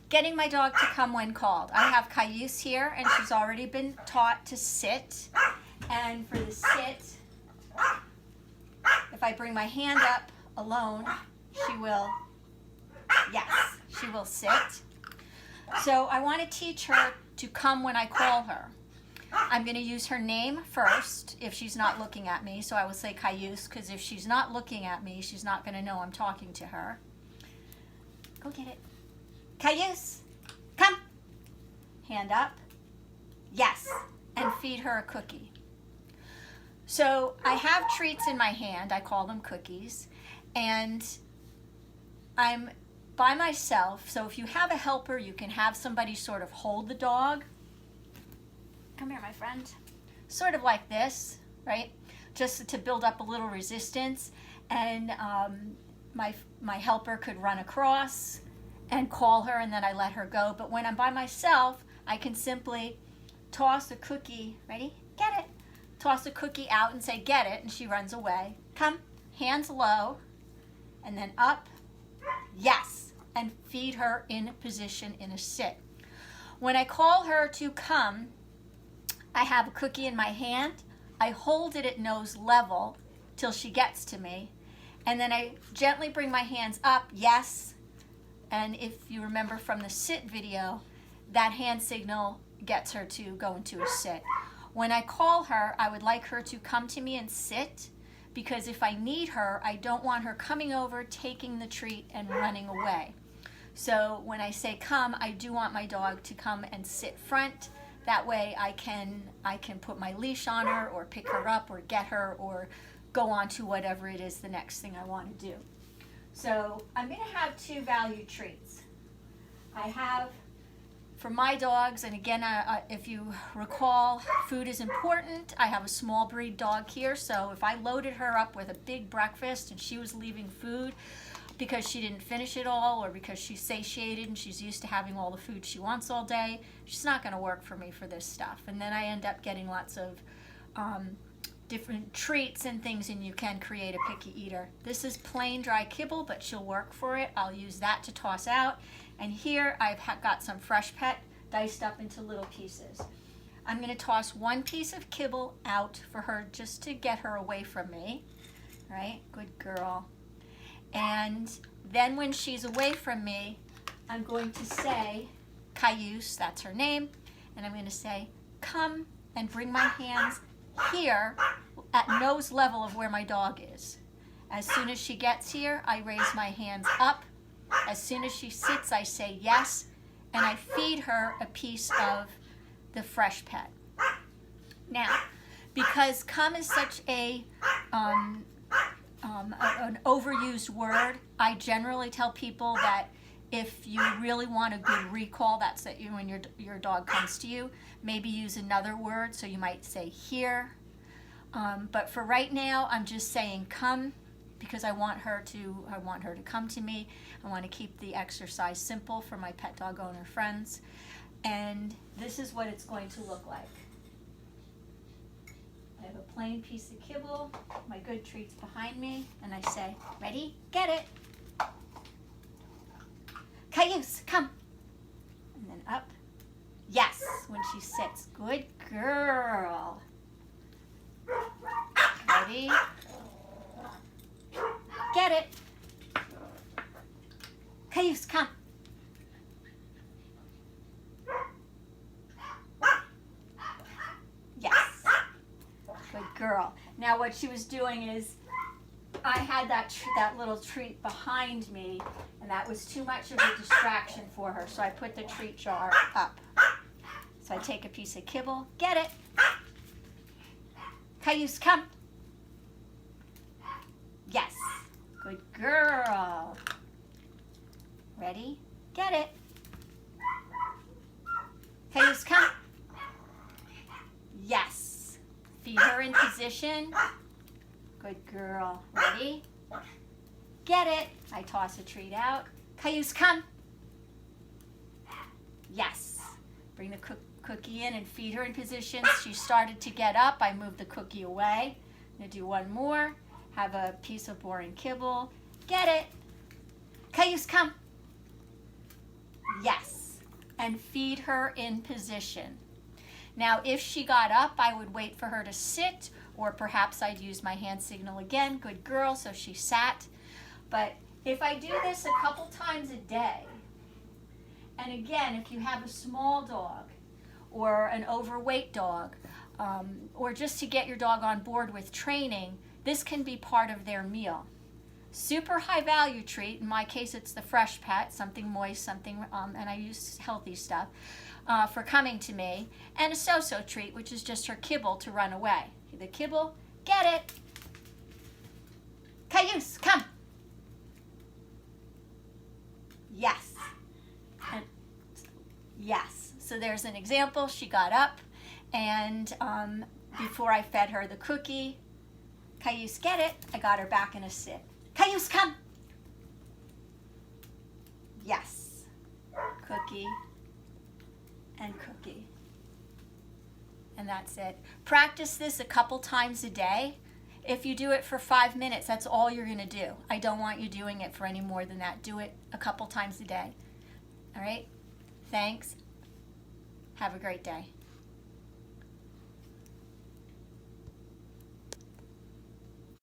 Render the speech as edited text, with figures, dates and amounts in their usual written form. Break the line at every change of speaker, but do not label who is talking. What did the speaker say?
Getting my dog to come when called. I have Cayuse here, and she's already been taught to sit. And for the sit, if I bring my hand up alone, she will, yes, she will sit. So I want to teach her to come when I call her. I'm going to use her name first if she's not looking at me. So I will say Cayuse, because if she's not looking at me, she's not going to know I'm talking to her. Go get it. Cayuse, come. Hand up. Yes. And feed her a cookie. So I have treats in my hand. I call them cookies. And I'm by myself. So if you have a helper, you can have somebody sort of hold the dog. Come here, my friend. Sort of like this, right? Just to build up a little resistance. And my helper could run across and call her, and then I let her go. But when I'm by myself, I can simply toss a cookie. Ready? Get it. Toss a cookie out and say, get it, and she runs away. Come, hands low, and then up. Yes, and feed her in position in a sit. When I call her to come, I have a cookie in my hand. I hold it at nose level till she gets to me, and then I gently bring my hands up. Yes. And if you remember from the sit video, that hand signal gets her to go into a sit. When I call her, I would like her to come to me and sit, because if I need her, I don't want her coming over, taking the treat, and running away. So when I say come, I do want my dog to come and sit front. That way I can put my leash on her, or pick her up, or get her, or go on to whatever it is the next thing I want to do. So I'm going to have two value treats. I have, for my dogs, and again, if you recall, food is important. I have a small breed dog here, so if I loaded her up with a big breakfast and she was leaving food because she didn't finish it all, or because she's satiated and she's used to having all the food she wants all day, she's not going to work for me for this stuff. And then I end up getting lots of different treats and things, and you can create a picky eater. This is plain dry kibble, but she'll work for it. I'll use that to toss out. And here I've got some Fresh Pet diced up into little pieces. I'm going to toss one piece of kibble out for her just to get her away from me. Right? Good girl. And then when she's away from me, I'm going to say, Cayuse, that's her name, and I'm going to say, come and bring my hands here at nose level of where my dog is. As soon as she gets here, I raise my hands up. As soon as she sits, I say yes, and I feed her a piece of the Fresh Pet. Now, because come is such an overused word, I generally tell people that if you really want a good recall, that's that when your dog comes to you, maybe use another word. So you might say here. But for right now, I'm just saying come, because I want her to come to me. I want to keep the exercise simple for my pet dog owner friends. And this is what it's going to look like. I have a plain piece of kibble, my good treats behind me, and I say, ready, get it. Cayuse, come. And then up. Yes, when she sits. Good girl. Ready? Get it. Cayuse, come. Yes. Good girl. Now what she was doing is, I had that little treat behind me, and that was too much of a distraction for her, so I put the treat jar up. So I take a piece of kibble, get it. Cayuse, come. Yes. Good girl. Ready? Get it. Cayuse, come. Yes. Feed her in position. Good girl. Ready? Get it. I toss a treat out. Cayuse, come. Yes. Bring the cookie in and feed her in position. She started to get up. I moved the cookie away. I'm going to do one more. Have a piece of boring kibble. Get it. Cayuse, come. Yes. and feed her in position. Now, if she got up, I would wait for her to sit, or perhaps I'd use my hand signal again. Good girl, so she sat. But if I do this a couple times a day, and again, if you have a small dog or an overweight dog, or just to get your dog on board with training, this can be part of their meal. Super high value treat, in my case it's the Freshpet, something moist, something, and I use healthy stuff, for coming to me, and a so-so treat, which is just her kibble to run away. The kibble, get it. Cayuse, come. Yes. And yes. So there's an example. She got up, and before I fed her the cookie, Cayuse, get it. I got her back in a sit. Cayuse, come. Yes. Cookie and cookie. And that's it. Practice this a couple times a day. If you do it for 5 minutes, that's all you're going to do. I don't want you doing it for any more than that. Do it a couple times a day. All right? Thanks. Have a great day.